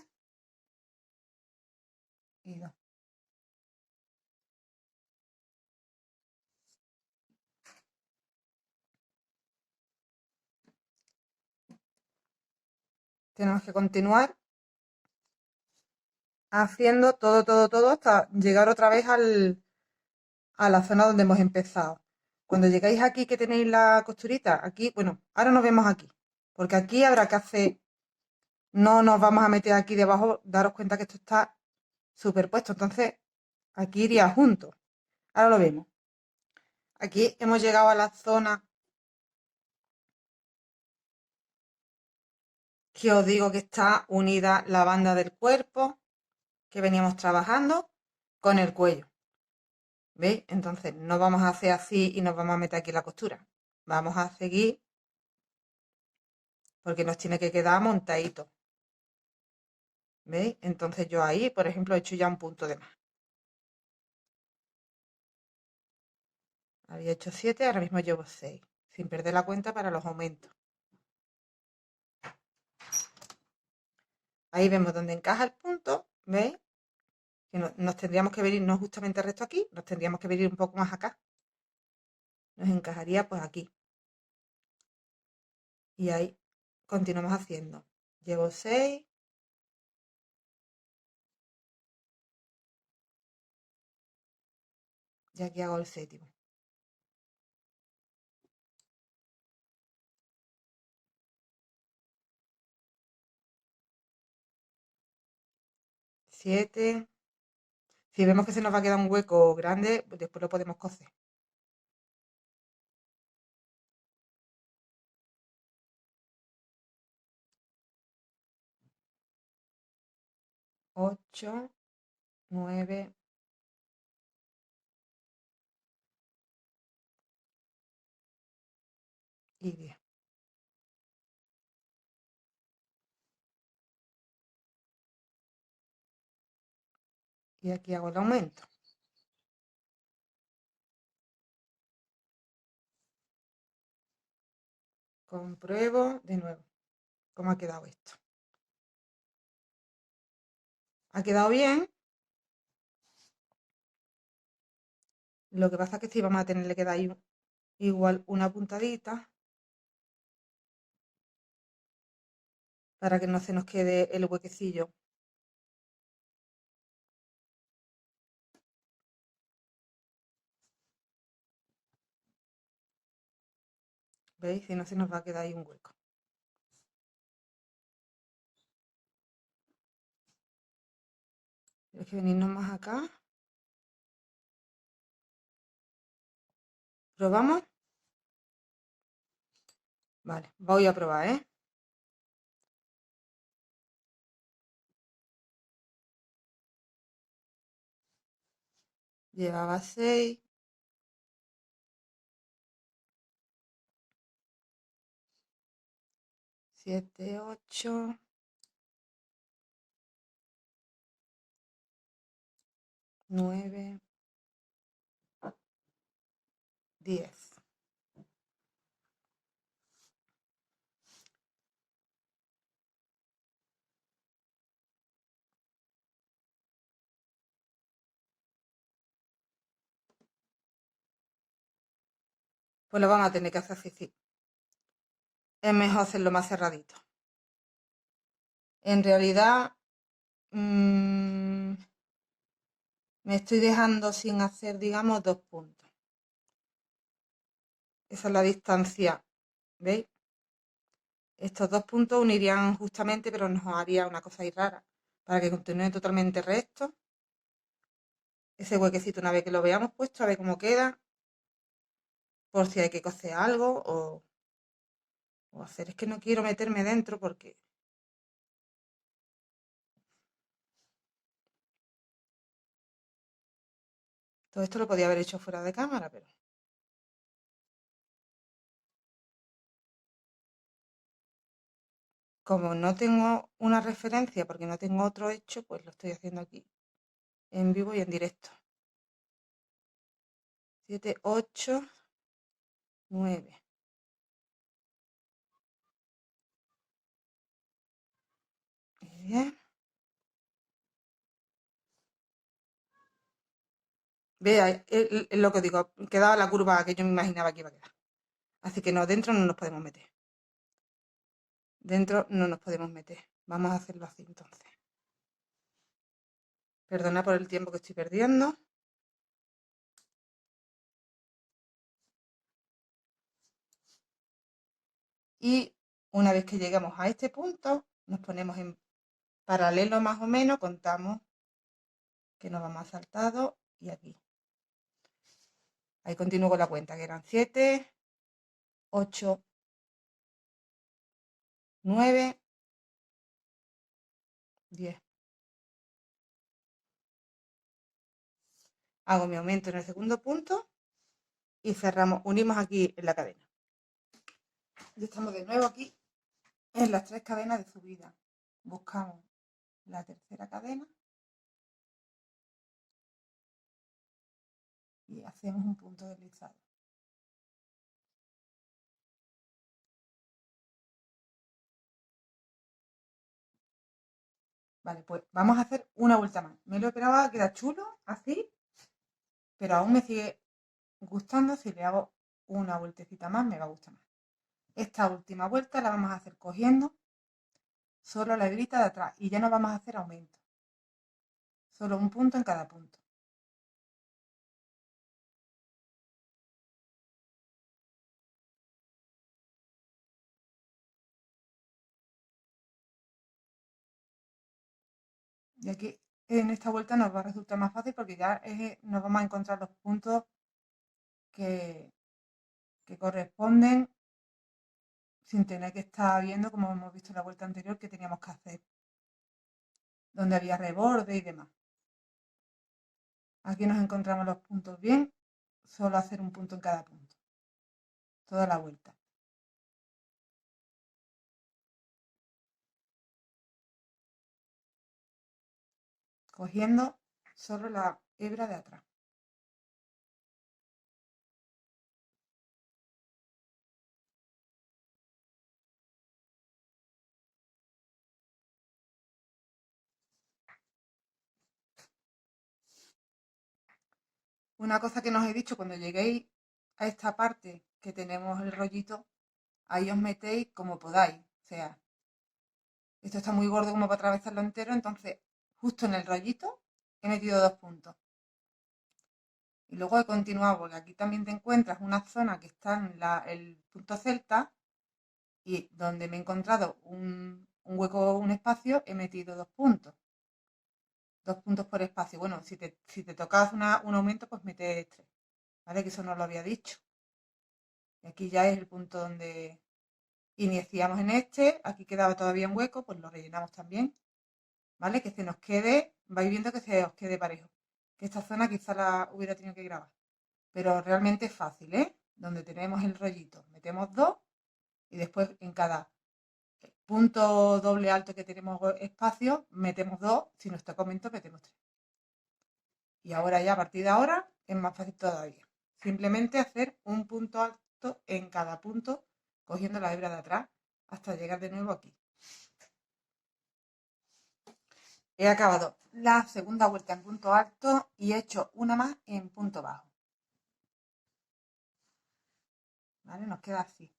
y 2. Tenemos que continuar haciendo todo hasta llegar otra vez a la zona donde hemos empezado. Cuando llegáis aquí que tenéis la costurita, aquí, bueno, ahora nos vemos aquí, porque aquí habrá que hacer, no nos vamos a meter aquí debajo, daros cuenta que esto está superpuesto, entonces aquí iría junto. Ahora lo vemos. Aquí hemos llegado a la zona que os digo que está unida la banda del cuerpo que veníamos trabajando con el cuello. ¿Veis? Entonces no vamos a hacer así y nos vamos a meter aquí la costura. Vamos a seguir porque nos tiene que quedar montadito. ¿Veis? Entonces yo ahí, por ejemplo, he hecho ya un punto de más. Había hecho 7, ahora mismo llevo 6, sin perder la cuenta para los aumentos. Ahí vemos dónde encaja el punto, ¿veis? Que nos tendríamos que venir no justamente recto aquí, nos tendríamos que venir un poco más acá. Nos encajaría pues aquí. Y ahí continuamos haciendo. Llevo 6. Y aquí hago el séptimo. 7. Si vemos que se nos va a quedar un hueco grande, pues después lo podemos coser. 8, 9 y 10. Y aquí hago el aumento. Compruebo de nuevo cómo ha quedado esto. Ha quedado bien. Lo que pasa es que sí vamos a tenerle que dar igual una puntadita para que no se nos quede el huequecillo. ¿Veis? Si no se nos va a quedar ahí un hueco. Hay que venirnos más acá. ¿Probamos? Vale, voy a probar, ¿eh? Llevaba 6. 7, 8. 9, 10. Pues lo vamos a tener que hacer así, sí. Es mejor hacerlo más cerradito. En realidad, me estoy dejando sin hacer, digamos, 2 puntos. Esa es la distancia, ¿veis? Estos 2 puntos unirían justamente, pero nos haría una cosa ahí rara. Para que continúe totalmente recto. Ese huequecito, una vez que lo veamos puesto, a ver cómo queda. Por si hay que coser algo o hacer. Es que no quiero meterme dentro porque todo esto lo podía haber hecho fuera de cámara, pero como no tengo una referencia porque no tengo otro hecho, pues lo estoy haciendo aquí en vivo y en directo. 7, 8, 9. Muy bien. Vea, es lo que digo, quedaba la curva que yo me imaginaba que iba a quedar. Así que no, dentro no nos podemos meter. Dentro no nos podemos meter. Vamos a hacerlo así entonces. Perdona por el tiempo que estoy perdiendo. Y una vez que llegamos a este punto, nos ponemos en paralelo más o menos, contamos que nos vamos saltado y aquí. Ahí continúo con la cuenta, que eran 7, 8, 9, 10. Hago mi aumento en el segundo punto y cerramos, unimos aquí en la cadena. Ya estamos de nuevo aquí en las 3 cadenas de subida. Buscamos la tercera cadena y hacemos un punto deslizado. Vale, pues vamos a hacer una vuelta más. Me lo esperaba, queda chulo, así, pero aún me sigue gustando. Si le hago una vueltecita más, me va a gustar más. Esta última vuelta la vamos a hacer cogiendo solo la hebrita de atrás y ya no vamos a hacer aumento. Solo un punto en cada punto. Y aquí en esta vuelta nos va a resultar más fácil porque ya nos vamos a encontrar los puntos que, que corresponden sin tener que estar viendo, como hemos visto en la vuelta anterior, que teníamos que hacer, donde había reborde y demás. Aquí nos encontramos los puntos bien, solo hacer un punto en cada punto, toda la vuelta. Cogiendo solo la hebra de atrás. Una cosa que nos he dicho, cuando lleguéis a esta parte que tenemos el rollito, ahí os metéis como podáis. O sea, esto está muy gordo como para atravesarlo entero, entonces justo en el rollito he metido 2 puntos. Y luego he continuado, porque aquí también te encuentras una zona que está en el punto celta y donde me he encontrado un hueco, un espacio, he metido 2 puntos. 2 puntos por espacio. Bueno, si te tocas un aumento, pues metes 3. ¿Vale? Que eso no lo había dicho. Y aquí ya es el punto donde iniciamos en este. Aquí quedaba todavía un hueco, pues lo rellenamos también. ¿Vale? Que se nos quede, vais viendo que se os quede parejo. que esta zona quizá la hubiera tenido que grabar. Pero realmente es fácil, ¿eh? Donde tenemos el rollito, metemos dos y después en cada punto doble alto que tenemos espacio, metemos dos, si no está comento, metemos tres. Y ahora ya, a partir de ahora, es más fácil todavía. Simplemente hacer un punto alto en cada punto, cogiendo la hebra de atrás, hasta llegar de nuevo aquí. He acabado la segunda vuelta en punto alto y he hecho una más en punto bajo. ¿Vale? Nos queda así.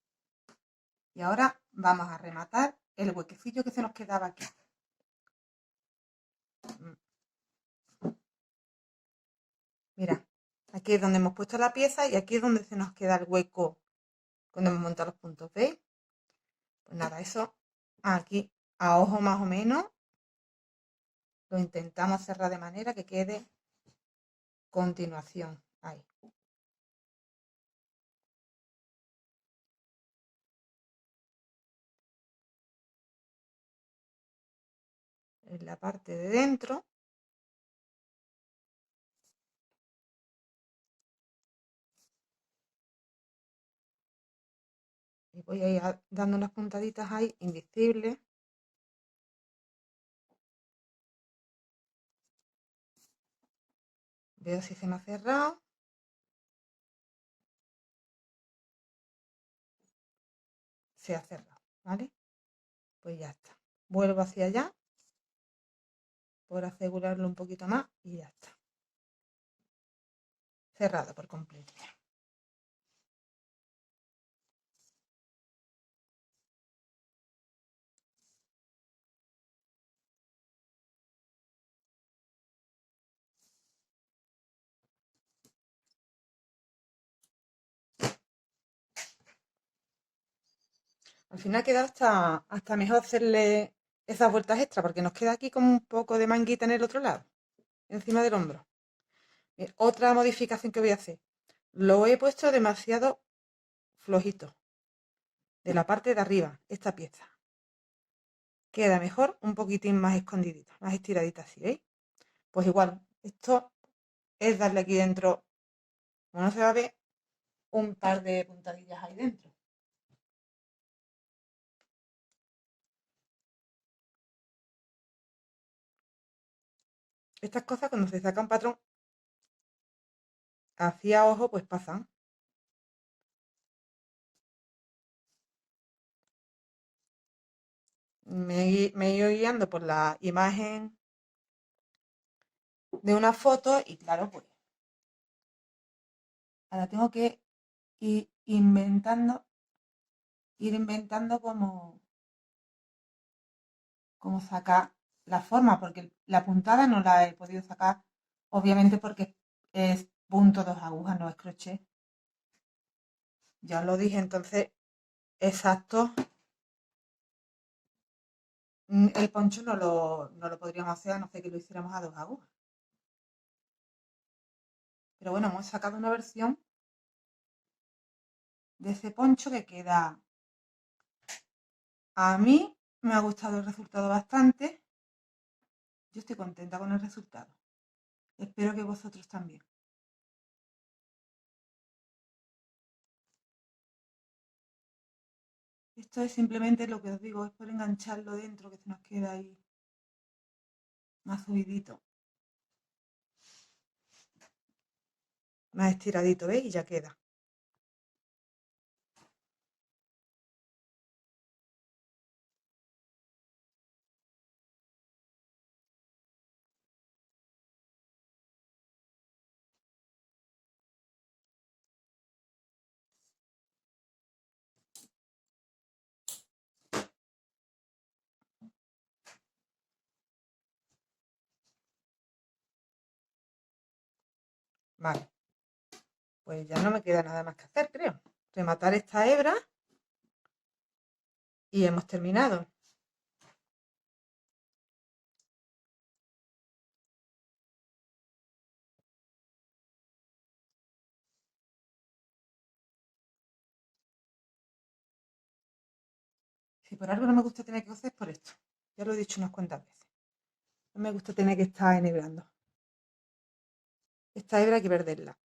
Y ahora vamos a rematar el huequecillo que se nos quedaba aquí. Mira, aquí es donde hemos puesto la pieza y aquí es donde se nos queda el hueco cuando hemos montado los puntos, ¿veis? Pues nada, eso aquí a ojo más o menos lo intentamos cerrar de manera que quede continuación. Ahí. En la parte de dentro. Y voy a ir dando unas puntaditas ahí invisibles. Veo si se me ha cerrado. Se ha cerrado, ¿vale? Pues ya está. Vuelvo hacia allá por asegurarlo un poquito más y ya está. Cerrado por completo. Al final queda hasta mejor hacerle esas vueltas extra porque nos queda aquí como un poco de manguita en el otro lado, encima del hombro. Otra modificación que voy a hacer. Lo he puesto demasiado flojito. De la parte de arriba, esta pieza. Queda mejor un poquitín más escondidita, más estiradita así, ¿veis? Pues igual, esto es darle aquí dentro, como no se va a ver, un par de puntadillas ahí dentro. Estas cosas cuando se saca un patrón hacia ojo, pues pasan. Me he ido guiando por la imagen de una foto y claro, pues ahora tengo que ir inventando cómo sacar la forma, porque la puntada no la he podido sacar, obviamente porque es punto dos agujas, no es crochet. Ya os lo dije, entonces, exacto. El poncho no lo podríamos hacer a no ser que lo hiciéramos a dos agujas. Pero bueno, hemos sacado una versión de ese poncho que queda. A mí me ha gustado el resultado bastante. Yo estoy contenta con el resultado. Espero que vosotros también. Esto es simplemente lo que os digo, es por engancharlo dentro, que se nos queda ahí más subidito, más estiradito, ¿veis? Y ya queda. Vale, pues ya no me queda nada más que hacer, creo. Rematar esta hebra y hemos terminado. Si por algo no me gusta tener que coser es por esto. Ya lo he dicho unas cuantas veces. No me gusta tener que estar enhebrando. Esta hebra hay que perderla.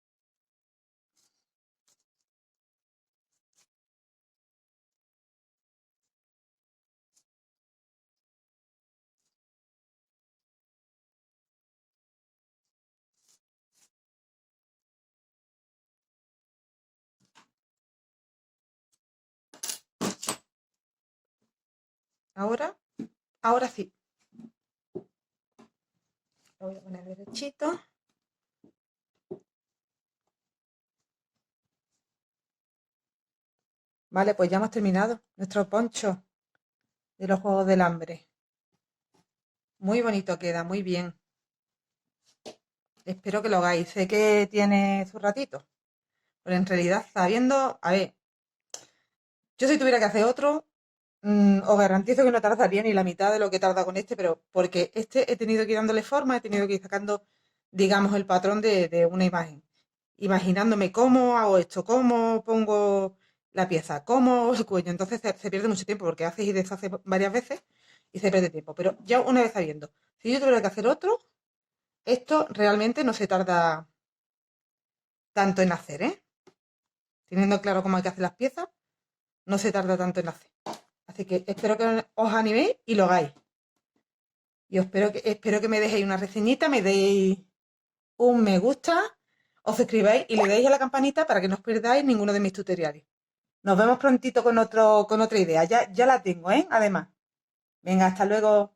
Ahora, ahora sí. Lo voy a poner derechito. Vale, pues ya hemos terminado nuestro poncho de los Juegos del Hambre. Muy bonito queda, muy bien. Espero que lo hagáis. Sé que tiene su ratito, pero en realidad sabiendo, a ver, yo si tuviera que hacer otro, os garantizo que no tardaría ni la mitad de lo que tarda con este, pero porque este he tenido que ir dándole forma, he tenido que ir sacando, digamos, el patrón de una imagen. Imaginándome cómo hago esto, cómo pongo la pieza, cómo el cuello. Entonces se pierde mucho tiempo porque haces y deshaces varias veces y se pierde tiempo. Pero ya una vez sabiendo, si yo tuviera que hacer otro, esto realmente no se tarda tanto en hacer, ¿eh? Teniendo claro cómo hay que hacer las piezas, no se tarda tanto en hacer. Así que espero que os animéis y lo hagáis. Y espero que me dejéis una reseñita, me deis un me gusta, os suscribáis y le deis a la campanita para que no os perdáis ninguno de mis tutoriales. Nos vemos prontito con otra idea. Ya la tengo, ¿eh? Además. Venga, hasta luego.